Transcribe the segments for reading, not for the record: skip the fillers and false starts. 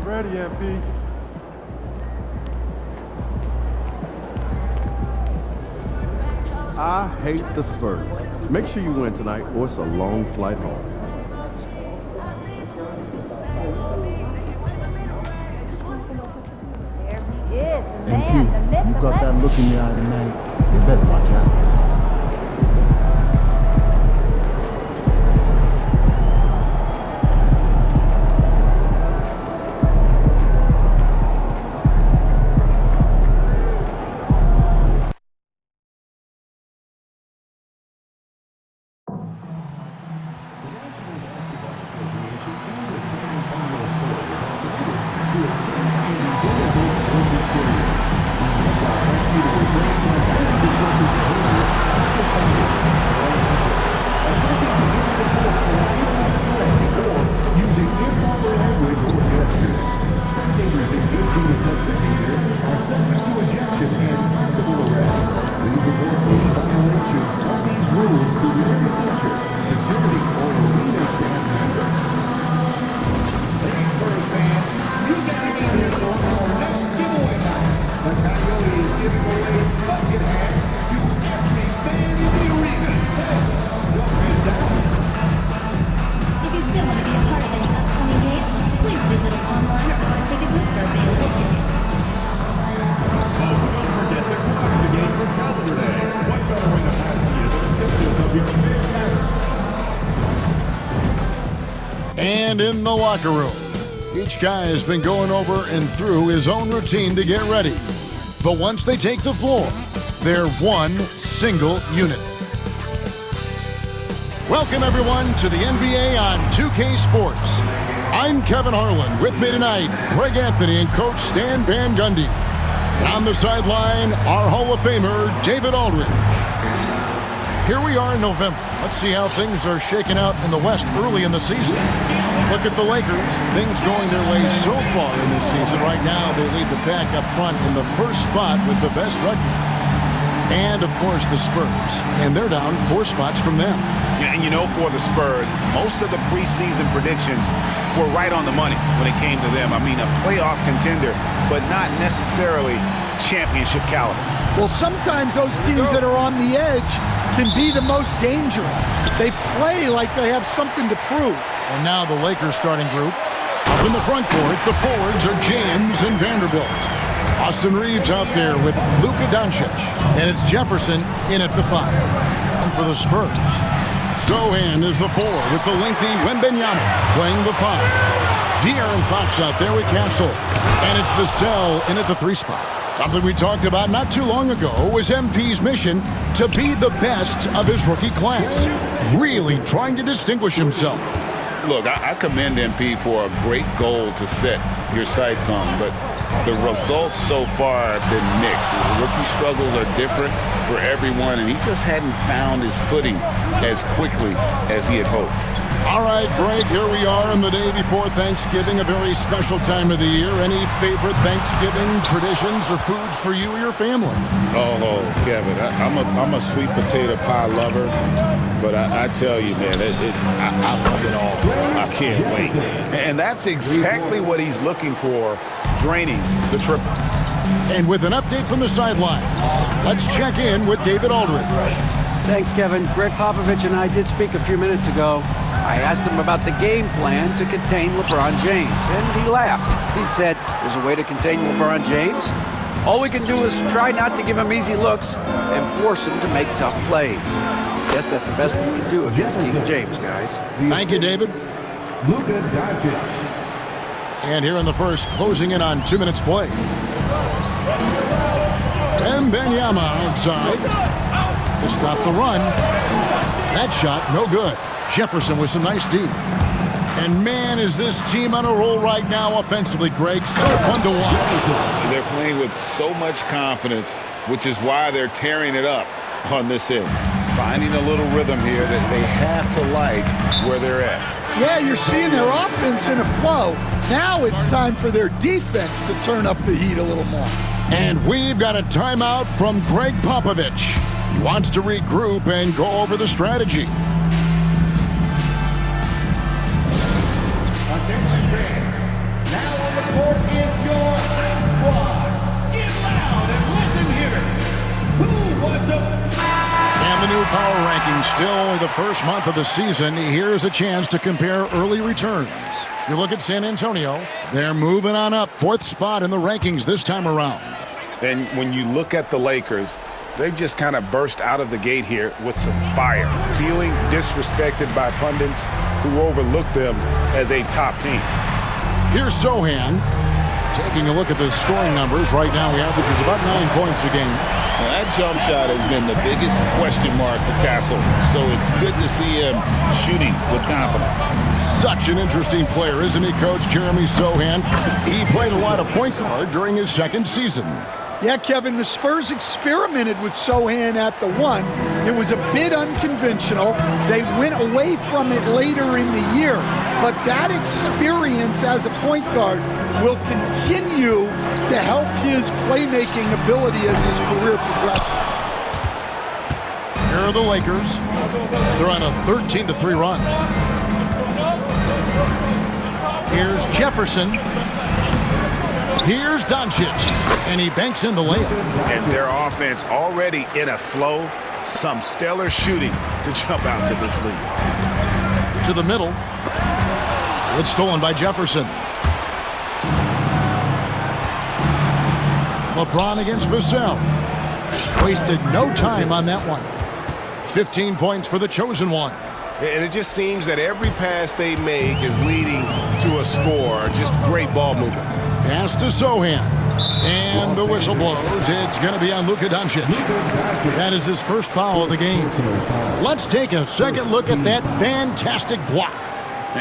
ready, MP. I hate the Spurs. Make sure you win tonight or it's a long flight home. There he is, the man, the myth, you the got that legend. look in your eye tonight. You better watch out. And in the locker room, each guy has been going over and through his own routine to get ready. But once they take the floor, they're one single unit. Welcome, everyone, to the NBA on 2K Sports. I'm Kevin Harlan. With me tonight, Craig Anthony and Coach Stan Van Gundy. And on the sideline, our Hall of Famer, David Aldridge. Here we are in November. Let's see how things are shaking out in the West early in the season. Look at the Lakers. Things going their way so far in this season. Right now, they lead the pack up front in the first spot with the best record. And, of course, the Spurs. And they're down 4 spots from them. Yeah, and you know, for the Spurs, most of the preseason predictions were right on the money when it came to them. I mean, a playoff contender, but not necessarily championship caliber. Well, sometimes those teams that are on the edge can be the most dangerous. They play like they have something to prove. And now the Lakers starting group. Up in the front court, the forwards are James and Vanderbilt. Austin Reeves out there with Luka Doncic. And it's Jefferson in at the 5. And for the Spurs, Zohan is the 4 with the lengthy Wembanyama playing the 5. De'Aaron Fox out there with Castle. And it's Vassell in at the 3 spot. Something we talked about not too long ago was MP's mission to be the best of his rookie class. Really trying to distinguish himself. Look, I commend MP for a great goal to set your sights on, but the results so far have been mixed. The rookie struggles are different for everyone, and he just hadn't found his footing as quickly as he had hoped. All right, great. Here we are on the day before Thanksgiving, a very special time of the year. Any favorite Thanksgiving traditions or foods for you or your family? Oh, Kevin, I'm a sweet potato pie lover, but I tell you, man, I love it all. I can't wait. And that's exactly what he's looking for, draining the triple. And with an update from the sideline, let's check in with David Aldridge. Thanks, Kevin. Greg Popovich and I did speak a few minutes ago. I asked him about the game plan to contain LeBron James, and he laughed. He said, there's a way to contain LeBron James. All we can do is try not to give him easy looks and force him to make tough plays. Guess that's the best thing we can do against King James, guys. Thank you, David. Luka Doncic. And here in the first, closing in on 2 minutes play. Wembanyama outside to stop the run. That shot, no good. Jefferson with some nice D. And man, is this team on a roll right now offensively, Greg. So fun to watch. They're playing with so much confidence, which is why they're tearing it up on this end. Finding a little rhythm here that they have to like where they're at. Yeah, you're seeing their offense in a flow. Now it's time for their defense to turn up the heat a little more. And we've got a timeout from Greg Popovich. He wants to regroup and go over the strategy. Attention fans. Now on the court. power rankings, still only the first month of the season. Here's a chance to compare early returns. You look at San Antonio, they're moving on up, 4th spot in the rankings this time around. And when you look at the Lakers, they've just kind of burst out of the gate here with some fire, feeling disrespected by pundits who overlook them as a top team. Here's Sohan. Taking a look at the scoring numbers, right now he averages about 9 points a game. Now, that jump shot has been the biggest question mark for Castle, so it's good to see him shooting with confidence. Such an interesting player, isn't he, Coach Jeremy Sohan? He played a lot of point guard during his second season. Yeah, Kevin, the Spurs experimented with Sohan at the 1. It was a bit unconventional. They went away from it later in the year. But that experience as a point guard will continue to help his playmaking ability as his career progresses. Here are the Lakers. They're on a 13-3 run. Here's Jefferson. Here's Doncic, and he banks in the layup. And their offense already in a flow. Some stellar shooting to jump out to this lead. To the middle. It's stolen by Jefferson. LeBron against Vassell. Wasted no time on that one. 15 points for the chosen one. And it just seems that every pass they make is leading to a score. Just great ball movement. Pass to Sohan. And the whistle blows. It's going to be on Luka Doncic. That is his first foul of the game. Let's take a second look at that fantastic block.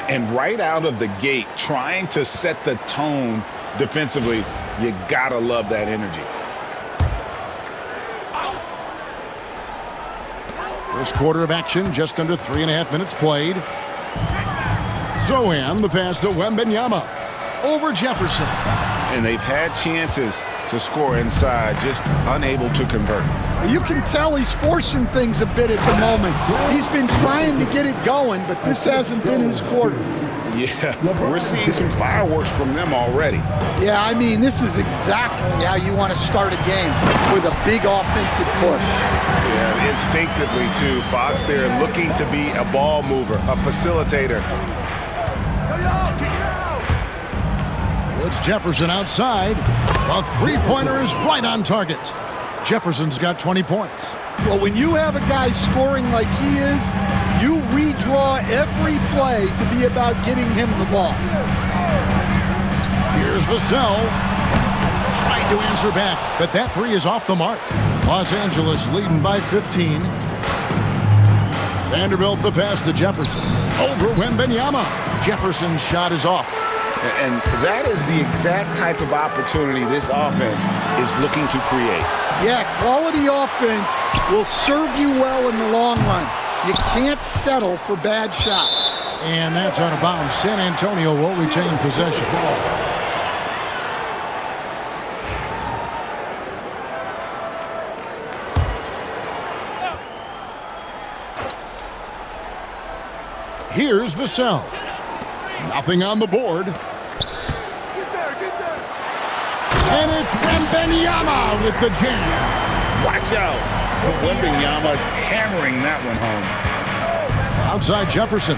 And right out of the gate, trying to set the tone defensively, you got to love that energy. First quarter of action, just under 3.5 minutes played. Sohan, the pass to Wembanyama. Over Jefferson. And they've had chances to score inside, just unable to convert. You can tell he's forcing things a bit at the moment. He's been trying to get it going, but this hasn't been his quarter. Yeah, we're seeing some fireworks from them already. Yeah, I mean, this is exactly how you want to start a game, with a big offensive push. Yeah, instinctively, too. Fox there looking to be a ball mover, a facilitator. It's Jefferson outside. A three-pointer is right on target. Jefferson's got 20 points. Well, when you have a guy scoring like he is, you redraw every play to be about getting him the ball. Here's Vassell. Tried to answer back, but that three is off the mark. Los Angeles leading by 15. Vanderbilt the pass to Jefferson. Over Wembanyama. Jefferson's shot is off. And that is the exact type of opportunity this offense is looking to create. Yeah, quality offense will serve you well in the long run. You can't settle for bad shots. And that's out of bounds. San Antonio will retain possession. Here's Vassell. Nothing on the board. And it's Wembanyama with the jam. Watch out. Wembanyama hammering that one home. Outside Jefferson.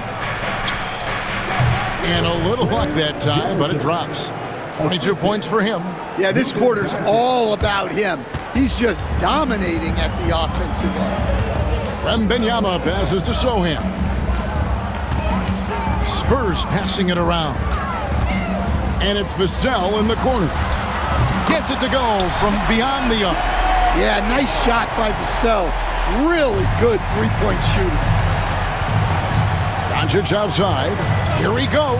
And a little luck that time, but it drops. 22 points for him. Yeah, this quarter's all about him. He's just dominating at the offensive end. Wembanyama passes to Sohan. Spurs passing it around. And it's Vassell in the corner. Gets it to go from beyond the arc. Yeah, nice shot by Vassell. Really good three-point shooting. Doncic outside. Here he goes.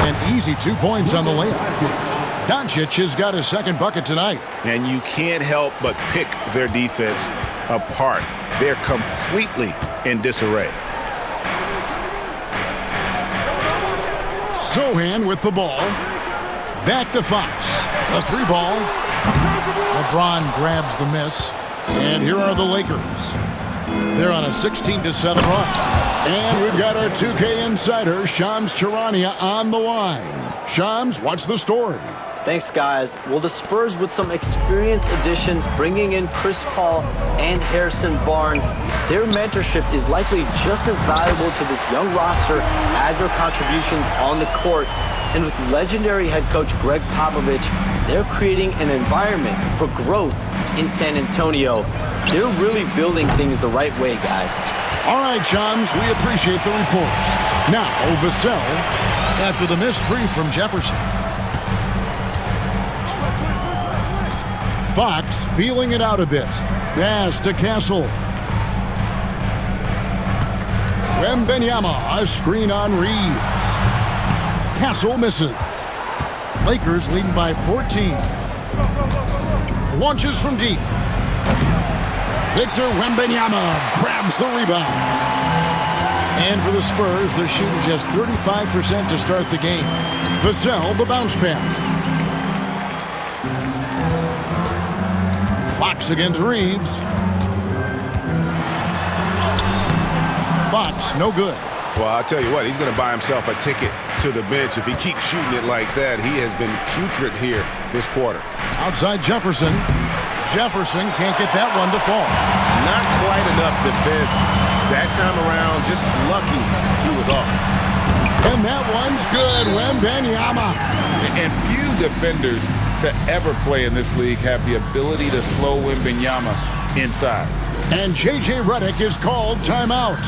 An easy 2 points on the layup. Doncic has got his second bucket tonight. And you can't help but pick their defense apart. They're completely in disarray. Sohan with the ball. Back to Fox. A three ball. LeBron grabs the miss. And here are the Lakers. They're on a 16-7 run. And we've got our 2K insider, Shams Charania, on the line. Shams, what's the story? Thanks, guys. Well, the Spurs, with some experienced additions, bringing in Chris Paul and Harrison Barnes, their mentorship is likely just as valuable to this young roster as their contributions on the court. And with legendary head coach Greg Popovich, they're creating an environment for growth in San Antonio. They're really building things the right way, guys. All right, chums, we appreciate the report. Now, Vassell, after the missed three from Jefferson. Fox feeling it out a bit. Pass to Castle. Wembanyama, a screen on Reeves. Castle misses. Lakers leading by 14. Launches from deep. Victor Wembanyama grabs the rebound. And for the Spurs, they're shooting just 35% to start the game. Vassell, the bounce pass. Fox against Reeves. Fox, no good. Well, I'll tell you what, he's going to buy himself a ticket to the bench. If he keeps shooting it like that, he has been putrid here this quarter. Outside Jefferson. Jefferson can't get that one to fall. Not quite enough defense that time around. Just lucky he was off. And that one's good. Wembanyama. And few defenders to ever play in this league have the ability to slow Wembanyama inside. And J.J. Redick is called timeout.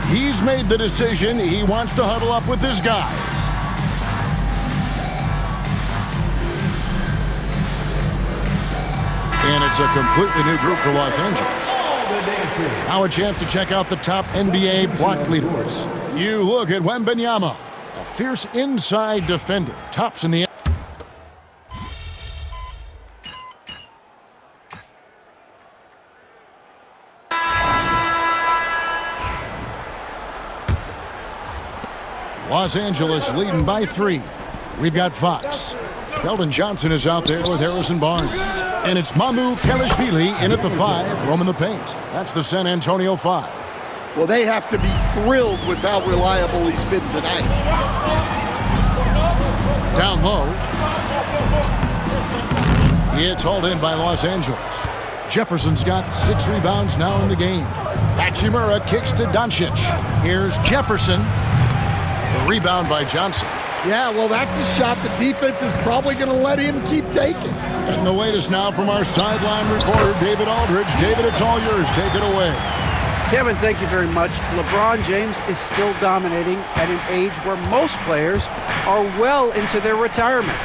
He's made the decision. He wants to huddle up with his guys. And it's a completely new group for Los Angeles. Now a chance to check out the top NBA block leaders. You look at Wembanyama, a fierce inside defender, tops in the Los Angeles leading by 3. We've got Fox. Keldon Johnson is out there with Harrison Barnes. And it's Mamu Kelishvili in at the 5, roaming the paint. That's the San Antonio 5. Well, they have to be thrilled with how reliable he's been tonight. Down low. It's hauled in by Los Angeles. Jefferson's got 6 rebounds now in the game. Hachimura kicks to Doncic. Here's Jefferson. The rebound by Johnson. Yeah, well, that's a shot the defense is probably going to let him keep taking. And the latest now from our sideline reporter, David Aldridge. David, it's all yours. Take it away. Kevin, thank you very much. LeBron James is still dominating at an age where most players are well into their retirement.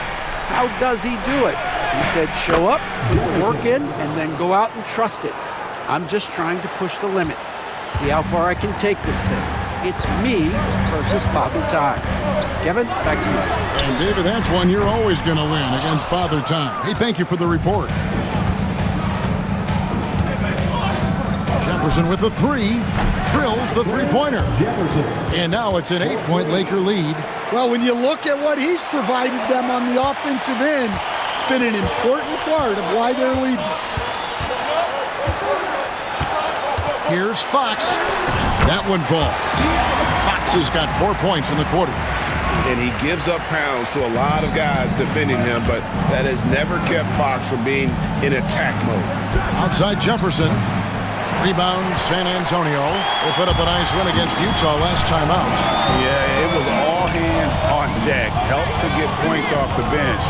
How does he do it? He said, show up, put the work in, and then go out and trust it. I'm just trying to push the limit. See how far I can take this thing. It's me versus Father Time. Kevin, back to you. And David, that's one you're always going to win against Father Time. Hey, thank you for the report. Jefferson with the 3. Drills the three-pointer. And now it's an 8-point Laker lead. Well, when you look at what he's provided them on the offensive end, it's been an important part of why they're leading. Here's Fox. That one falls. Fox has got 4 points in the quarter. And he gives up pounds to a lot of guys defending him, but that has never kept Fox from being in attack mode. Outside Jefferson. Rebound San Antonio. They put up a nice win against Utah last time out. Yeah, it was all hands on deck. Helps to get points off the bench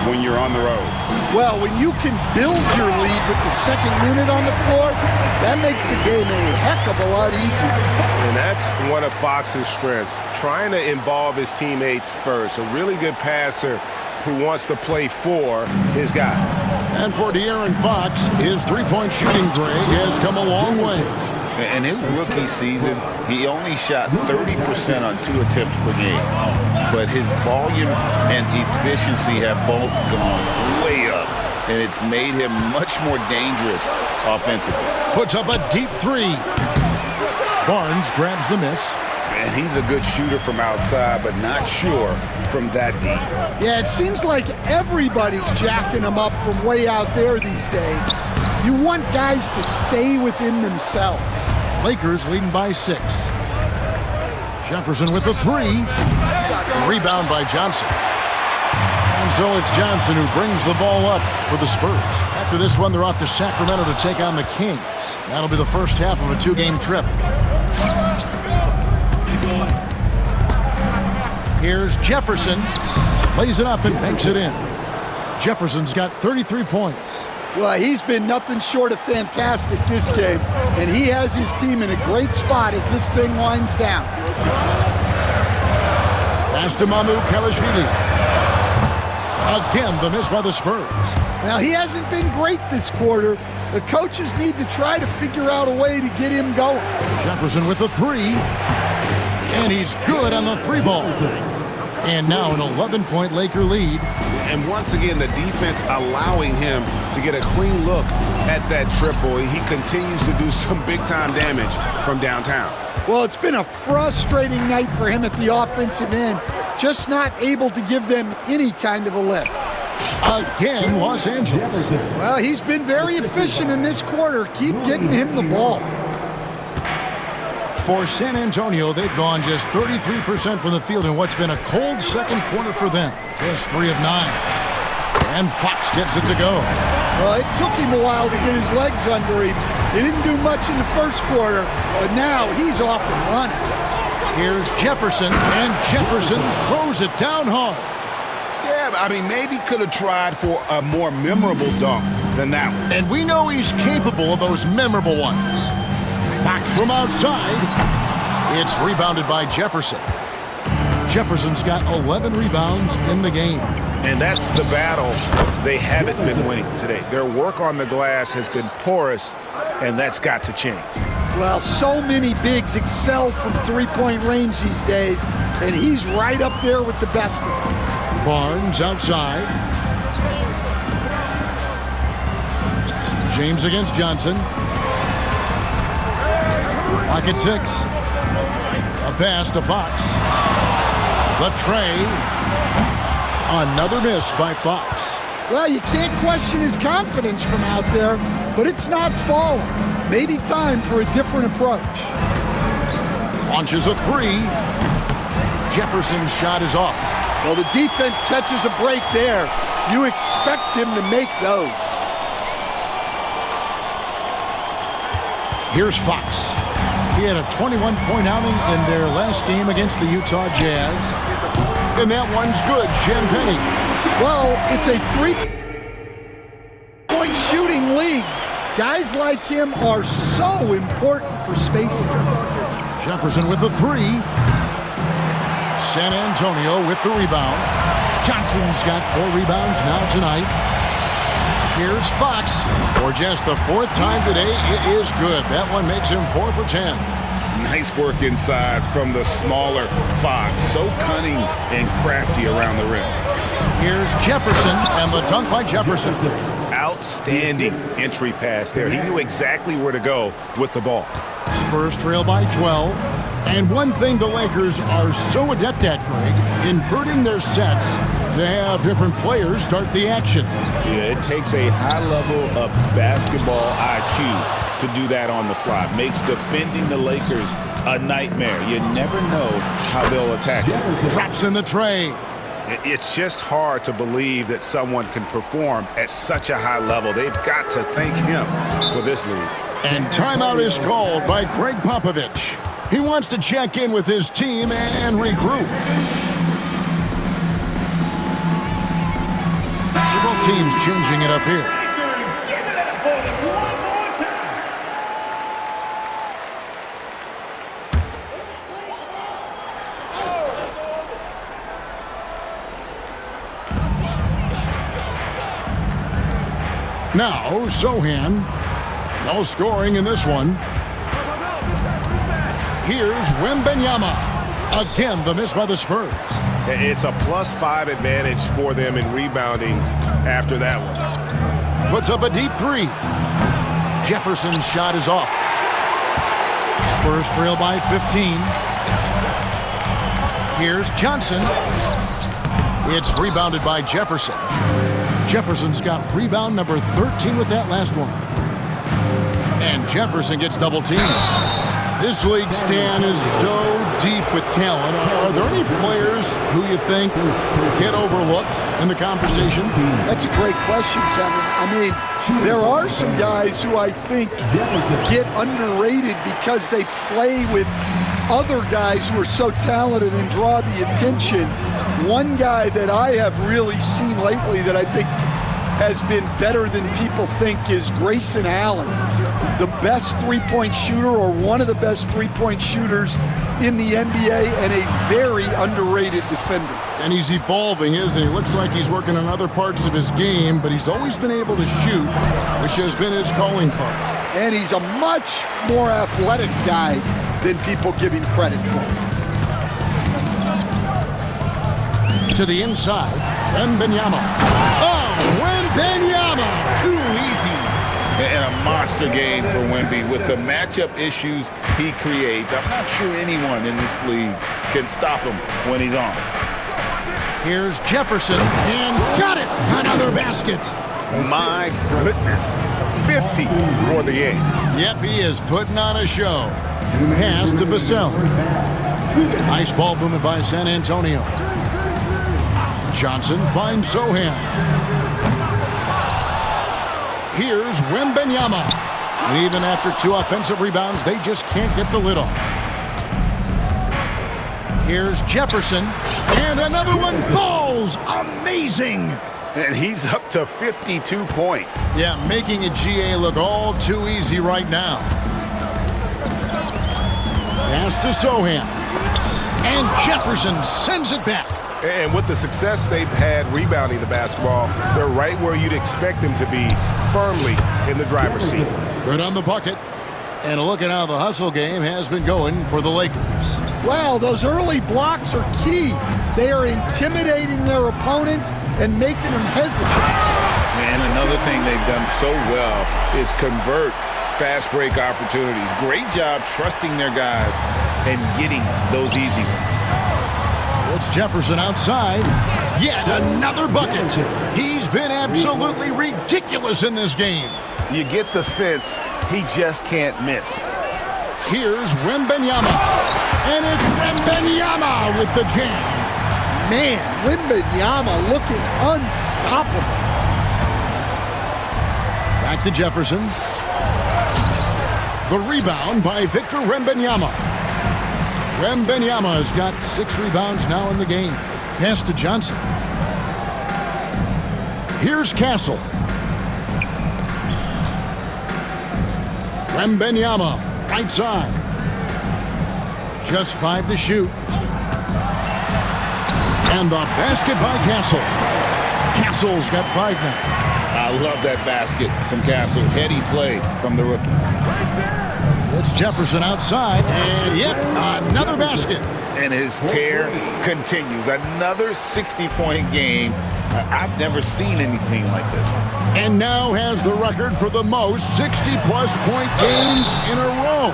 when you're on the road. Well, when you can build your lead with the second unit on the floor, that makes the game a heck of a lot easier. And that's one of Fox's strengths, trying to involve his teammates first. A really good passer who wants to play for his guys. And for De'Aaron Fox, his three-point shooting grade has come a long way. In his rookie season, he only shot 30% on 2 attempts per game. But his volume and efficiency have both gone way up. And it's made him much more dangerous offensively. Puts up a deep 3. Barnes grabs the miss. And he's a good shooter from outside, but not sure from that deep. Yeah, it seems like everybody's jacking him up from way out there these days. You want guys to stay within themselves. Lakers leading by 6. Jefferson with the 3. Rebound by Johnson. And And so it's Johnson who brings the ball up for the Spurs. After this one, they're off to Sacramento to take on the Kings. That'll be the first half of a two-game trip. Here's Jefferson. Lays it up and banks it in. Jefferson's got 33 points. Well, he's been nothing short of fantastic this game, and he has his team in a great spot as this thing winds down. Pass to Mamu Kelishvili. Again, the miss by the Spurs. Now, he hasn't been great this quarter. The coaches need to try to figure out a way to get him going. Jefferson with the three. And he's good on the three ball. And now an 11-point Laker lead. And once again, the defense allowing him to get a clean look at that triple. He continues to do some big-time damage from downtown. Well, it's been a frustrating night for him at the offensive end. Just not able to give them any kind of a lift. Again, Los Angeles. Well, he's been very efficient in this quarter. Keep getting him the ball. For San Antonio, they've gone just 33% from the field in what's been a cold second quarter for them. Just 3 of 9. And Fox gets it to go. Well, it took him a while to get his legs under him. He didn't do much in the first quarter, but now he's off and running. Here's Jefferson, and Jefferson throws it down hard. Yeah, I mean, maybe could have tried for a more memorable dunk than that one. And we know he's capable of those memorable ones. Fox from outside. It's rebounded by Jefferson. Jefferson's got 11 rebounds in the game. And that's the battle they haven't been winning today. Their work on the glass has been porous, and that's got to change. Well, so many bigs excel from three-point range these days, and he's right up there with the best of them. Barnes outside. James against Johnson. Pocket 6. A pass to Fox. The tray. Another miss by Fox. Well, you can't question his confidence from out there, but it's not falling. Maybe time for a different approach. Launches a three. Jefferson's shot is off. Well, the defense catches a break there. You expect him to make those. Here's Fox. He had a 21-point outing in their last game against the Utah Jazz. And that one's good, Champagne. Well, it's a three-point shooting league. Guys like him are so important for spacing. Jefferson with the three. San Antonio with the rebound. Johnson's got 4 rebounds now tonight. Here's Fox. For just the 4th time today, it is good. That one makes him 4 for 10. Nice work inside from the smaller Fox. So cunning and crafty around the rim. Here's Jefferson, and the dunk by Jefferson. Outstanding entry pass there. He knew exactly where to go with the ball. Spurs trail by 12. And one thing the Lakers are so adept at, Greg, inverting their sets to have different players start the action. Yeah, it takes a high level of basketball IQ to do that on the fly. Makes defending the Lakers a nightmare. You never know how they'll attack it. Drops in the tray. It's just hard to believe that someone can perform at such a high level. They've got to thank him for this lead. And timeout is called by Greg Popovich. He wants to check in with his team and regroup. Several teams changing it up here. Now, Sohan. No scoring in this one. Here's Wembanyama. Again, the miss by the Spurs. It's a +5 advantage for them in rebounding after that one. Puts up a deep three. Jefferson's shot is off. Spurs trail by 15. Here's Johnson. It's rebounded by Jefferson. Jefferson's got rebound number 13 with that last one. And Jefferson gets double teamed. This league, Stan, is so deep with talent. Are there any players who you think get overlooked in the conversation? That's a great question, Kevin. I mean, there are some guys who I think get underrated because they play with other guys who are so talented and draw the attention. One guy that I have really seen lately that I think has been better than people think is Grayson Allen, the best three-point shooter or one of the best three-point shooters in the NBA and a very underrated defender. And he's evolving, isn't he? Looks like he's working on other parts of his game, but he's always been able to shoot, which has been his calling card. And he's a much more athletic guy than people give him credit for. To the inside, Wembanyama. Oh, Wembanyama! Too easy. And a monster game for Wemby with the matchup issues he creates. I'm not sure anyone in this league can stop him when he's on. Here's Jefferson, and got it! Another basket. My goodness, 50 for the game. Yep, he is putting on a show. Pass to Vassell. Nice ball movement by San Antonio. Johnson finds Zohan. Here's Wembanyama. And even after 2 offensive rebounds, they just can't get the lid off. Here's Jefferson. And another one falls. Amazing. And he's up to 52 points. Yeah, making a GA look all too easy right now. Pass to Zohan. And Jefferson sends it back. And with the success they've had rebounding the basketball, they're right where you'd expect them to be, firmly in the driver's seat. Good on the bucket. And look at how the hustle game has been going for the Lakers. Well, those early blocks are key. They are intimidating their opponents and making them hesitate. And another thing they've done so well is convert fast break opportunities. Great job trusting their guys and getting those easy ones. It's Jefferson outside. Yet another bucket. He's been absolutely ridiculous in this game. You get the sense he just can't miss. Here's Wembanyama. And it's Wembanyama with the jam. Man, Wembanyama looking unstoppable. Back to Jefferson. The rebound by Victor Wembanyama. Wembanyama has got 6 rebounds now in the game. Pass to Johnson. Here's Castle. Wembanyama, right side. Just 5 to shoot. And the basket by Castle. Castle's got 5 now. I love that basket from Castle. Heady play from the rookie. It's Jefferson outside, and yep, another basket. And his tear continues. Another 60-point game. I've never seen anything like this. And now has the record for the most 60-plus point games in a row.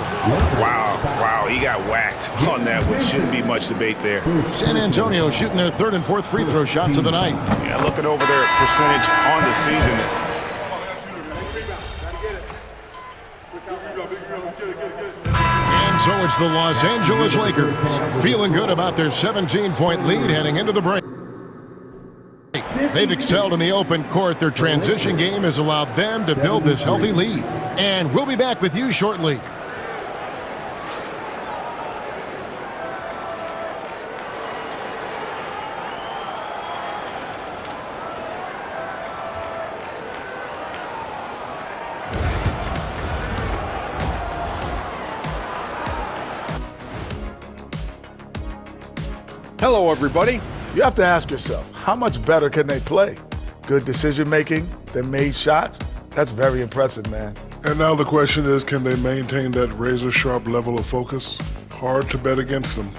Wow, he got whacked on that, which shouldn't be much debate there. San Antonio shooting their 3rd and 4th free throw shots of the night. Yeah, looking over their percentage on the season. So it's the Los Angeles Lakers feeling good about their 17-point lead heading into the break. They've excelled in the open court. Their transition game has allowed them to build this healthy lead. And we'll be back with you shortly. Hello, everybody. You have to ask yourself, how much better can they play? Good decision-making, they made shots. That's very impressive, man. And now the question is, can they maintain that razor-sharp level of focus? Hard to bet against them.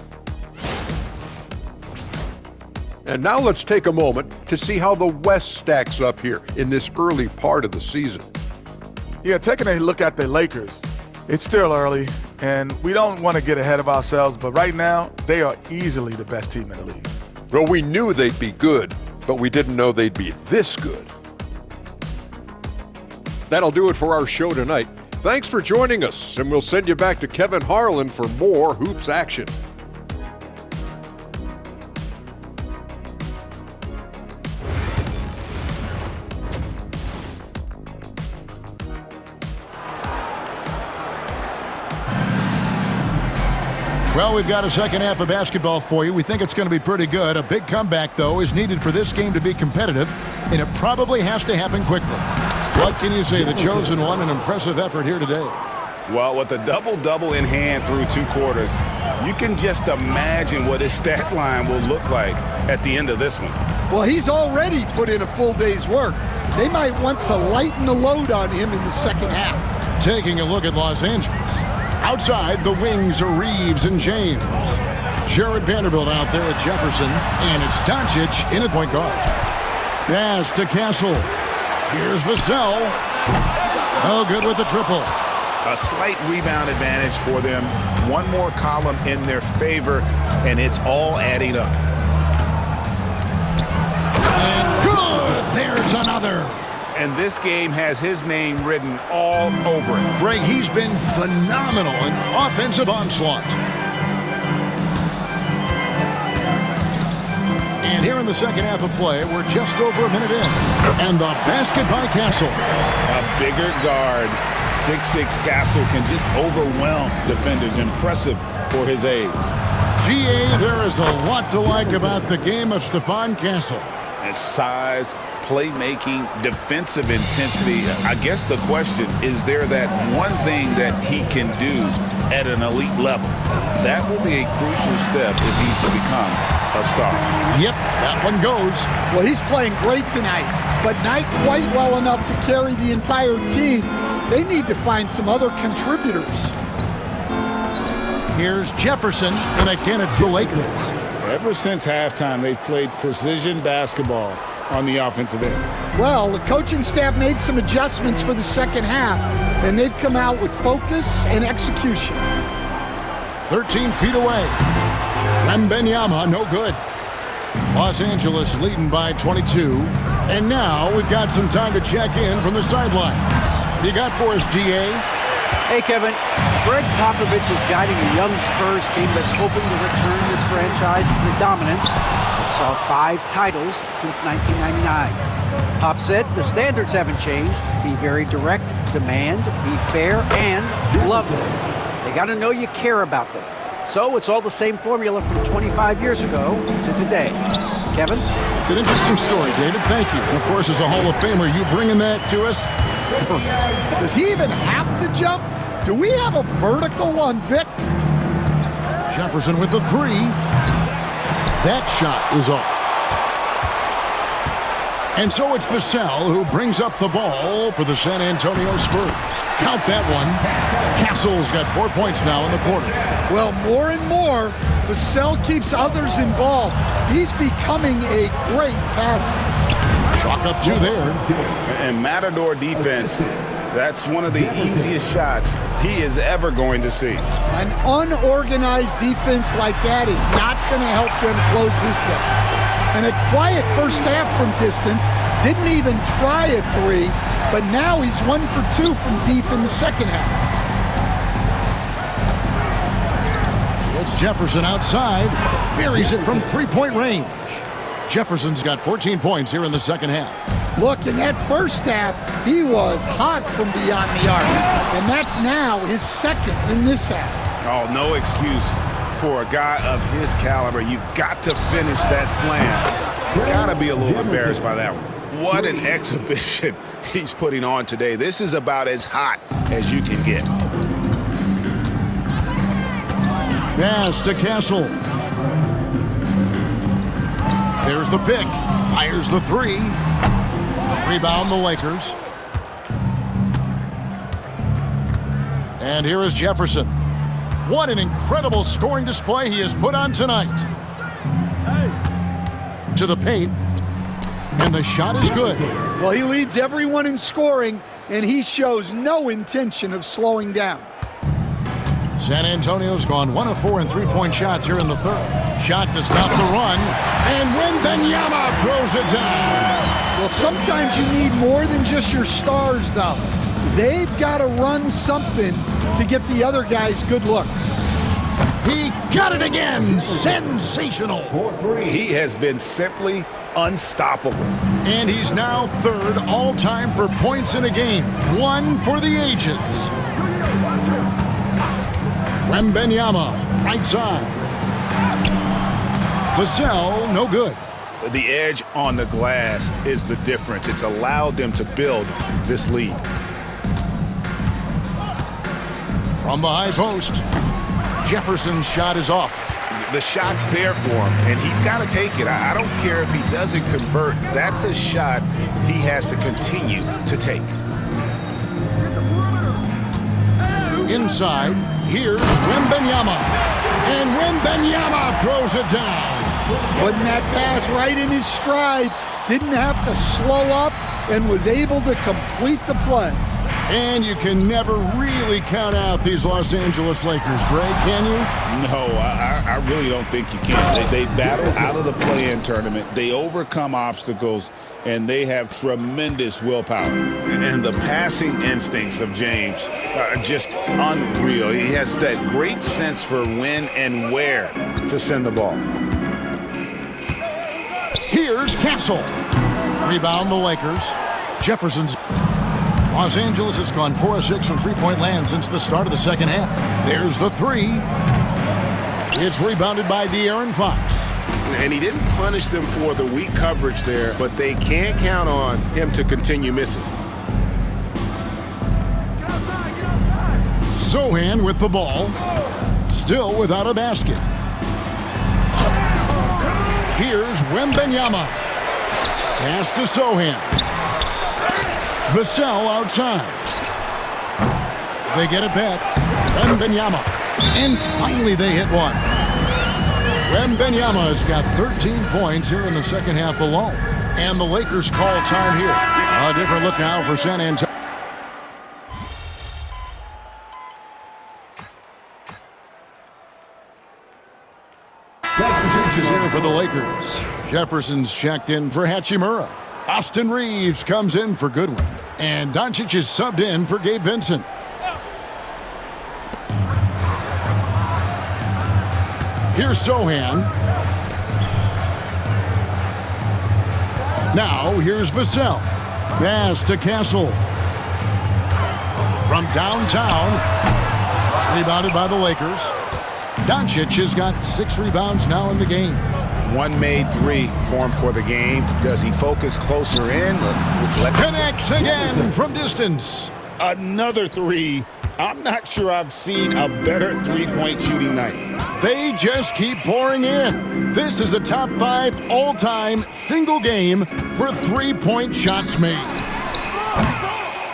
And now let's take a moment to see how the West stacks up here in this early part of the season. Yeah, taking a look at the Lakers, it's still early, and we don't want to get ahead of ourselves, but right now, they are easily the best team in the league. Well, we knew they'd be good, but we didn't know they'd be this good. That'll do it for our show tonight. Thanks for joining us, and we'll send you back to Kevin Harlan for more hoops action. Well, we've got a second half of basketball for you. We think it's going to be pretty good. A big comeback, though, is needed for this game to be competitive, and it probably has to happen quickly. What can you say? The chosen one, an impressive effort here today. Well, with a double-double in hand through 2 quarters, you can just imagine what his stat line will look like at the end of this one. Well, he's already put in a full day's work. They might want to lighten the load on him in the second half. Taking a look at Los Angeles. Outside, the wings are Reeves and James. Jared Vanderbilt out there with Jefferson, and it's Doncic in at point guard. Pass to Castle. Here's Vassell. Oh, good with the triple. A slight rebound advantage for them. One more column in their favor, and it's all adding up. And good! There's another. And this game has his name written all over it. Greg, he's been phenomenal in offensive onslaught. And here in the second half of play, we're just over a minute in. And the basket by Castle. A bigger guard, 6'6" Castle, can just overwhelm defenders. Impressive for his age. GA, there is a lot to like about the game of Stephon Castle. His size, playmaking, defensive intensity. I guess the question, is there that one thing that he can do at an elite level? That will be a crucial step if he's to become a star. Yep, that one goes. Well, he's playing great tonight, but not quite well enough to carry the entire team. They need to find some other contributors. Here's Jefferson, and again it's the Lakers. Ever since halftime, they've played precision basketball on the offensive end. Well, the coaching staff made some adjustments for the second half, and they've come out with focus and execution. 13 feet away. Wembanyama, no good. Los Angeles leading by 22. And now we've got some time to check in from the sidelines. You got for us, GA? Hey, Kevin. Greg Popovich is guiding a young Spurs team that's hoping to return this franchise to the dominance that saw 5 titles since 1999. Pop said the standards haven't changed. Be very direct, demand, be fair, and love them. They got to know you care about them. So it's all the same formula from 25 years ago to today. Kevin? It's an interesting story, David. Thank you. And of course, as a Hall of Famer, you bringing that to us? Perfect. Does he even have to jump? Do we have a vertical on Vic? Jefferson with the 3. That shot is off. And so it's Vassell who brings up the ball for the San Antonio Spurs. Count that one. Castle's got 4 points now in the quarter. Well, more and more, Vassell keeps others involved. He's becoming a great passer. Chalk up 2 there. And Matador defense, that's one of the easiest shots he is ever going to see. An unorganized defense like that is not going to help them close this deficit. And a quiet first half from distance, didn't even try a 3, but now he's 1 for 2 from deep in the second half. It's Jefferson outside, buries it from 3-point range. Jefferson's got 14 points here in the second half. Look, in that first half, he was hot from beyond the arc, and that's now his second in this half. Oh, no excuse for a guy of his caliber. You've got to finish that slam. Got to be a little embarrassed by that one. What an exhibition he's putting on today. This is about as hot as you can get. Pass to Castle. There's the pick. Fires the 3. Rebound the Lakers. And here is Jefferson. What an incredible scoring display he has put on tonight. To the paint. And the shot is good. Well, he leads everyone in scoring, and he shows no intention of slowing down. San Antonio's gone 1 of 4 in 3-point shots here in the third. Shot to stop the run. And Wembanyama throws it down. Well, sometimes you need more than just your stars, though. they've got to run something to get the other guys good looks. He got it again. Sensational. He has been simply unstoppable. And he's now third all-time for points in a game. One for the ages. Wembenyama, right side. Vassell, no good. The edge on the glass is the difference. It's allowed them to build this lead. From the high post, Jefferson's shot is off. The shot's there for him, and he's got to take it. I don't care if he doesn't convert. That's a shot he has to continue to take. Inside, here's Wembenyama. And Wembenyama throws it down. Putting that pass right in his stride. Didn't have to slow up and was able to complete the play. And you can never really count out these Los Angeles Lakers, Greg, can you? No, I really don't think you can. They battle out of the play-in tournament. They overcome obstacles, and they have tremendous willpower. And the passing instincts of James are just unreal. He has that great sense for when and where to send the ball. Here's Castle. Rebound the Lakers. Jefferson's. Los Angeles has gone 4 of 6 from three-point land since the start of the second half. There's the three. It's rebounded by De'Aaron Fox. And he didn't punish them for the weak coverage there, but they can't count on him to continue missing. Sohan with the ball. Still without a basket. Here's Wembenyama. Pass to Sohan. Vassell outside. They get it back. Wembenyama. And finally they hit one. Wembenyama has got 13 points here in the second half alone. And the Lakers call time here. A different look now for San Antonio. Substitutions here for the Lakers. Jefferson's checked in for Hachimura. Austin Reeves comes in for Goodwin. And Doncic is subbed in for Gabe Vincent. Here's Sohan. Now here's Vassell. Pass to Castle. From downtown. Rebounded by the Lakers. Doncic has got 6 rebounds now in the game. One made 3 for him for the game. Does he focus closer in? Connects again from distance. Another 3. I'm not sure I've seen a better three-point shooting night. They just keep pouring in. This is a top 5 all-time single game for three-point shots made.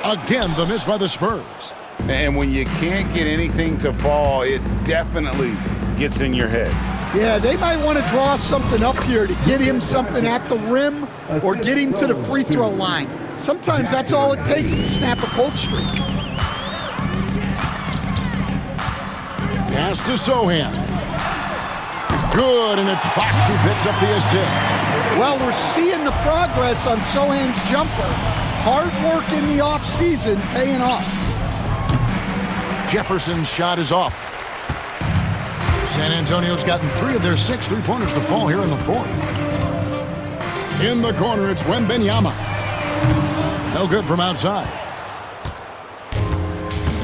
Again, the miss by the Spurs. And when you can't get anything to fall, it definitely gets in your head. Yeah, they might want to draw something up here to get him something at the rim or get him to the free throw line. Sometimes that's all it takes to snap a cold streak. Pass to Sohan. Good, and it's Fox who picks up the assist. Well, we're seeing the progress on Sohan's jumper. Hard work in the offseason paying off. Jefferson's shot is off. San Antonio's gotten 3 of their 6 three-pointers to fall here in the fourth. In the corner, it's Wembenyama. No good from outside.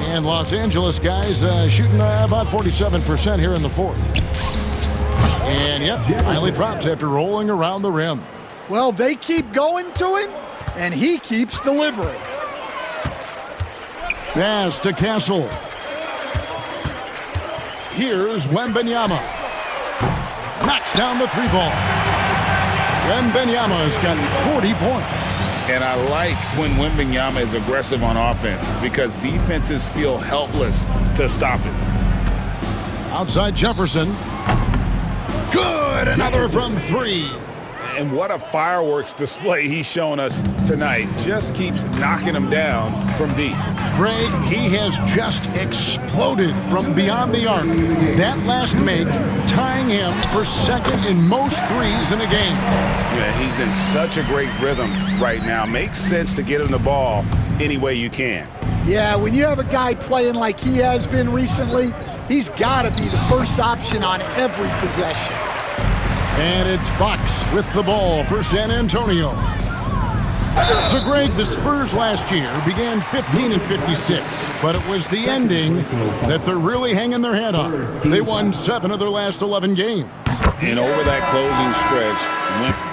And Los Angeles guys shooting about 47% here in the fourth. And yep, finally drops after rolling around the rim. Well, they keep going to him, and he keeps delivering. Pass to Castle. Here's Wembenyama. Knocks down the 3-ball. Wembenyama's got 40 points. And I like when Wembenyama is aggressive on offense because defenses feel helpless to stop it. Outside Jefferson. Good, another from 3. And what a fireworks display he's shown us tonight. Just keeps knocking them down from deep. Greg, he has just exploded from beyond the arc. That last make tying him for second in most threes in a game. Yeah, he's in such a great rhythm right now. Makes sense to get him the ball any way you can. Yeah, when you have a guy playing like he has been recently, he's got to be the first option on every possession. And it's Fox with the ball for San Antonio. So, Greg, the Spurs last year began 15-56, but it was the ending that they're really hanging their head on. They won 7 of their last 11 games. And over that closing stretch,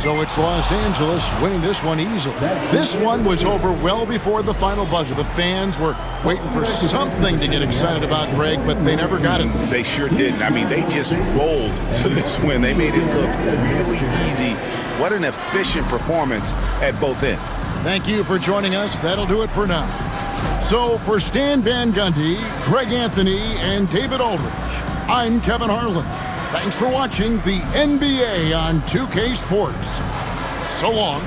So it's Los Angeles winning this one easily. This one was over well before the final buzzer. The fans were waiting for something to get excited about, Greg, but they never got it. They sure didn't. I mean, they just rolled to this win. They made it look really easy. What an efficient performance at both ends. Thank you for joining us. That'll do it for now. So for Stan Van Gundy, Greg Anthony, and David Aldridge, I'm Kevin Harlan. Thanks for watching the NBA on 2K Sports. So long.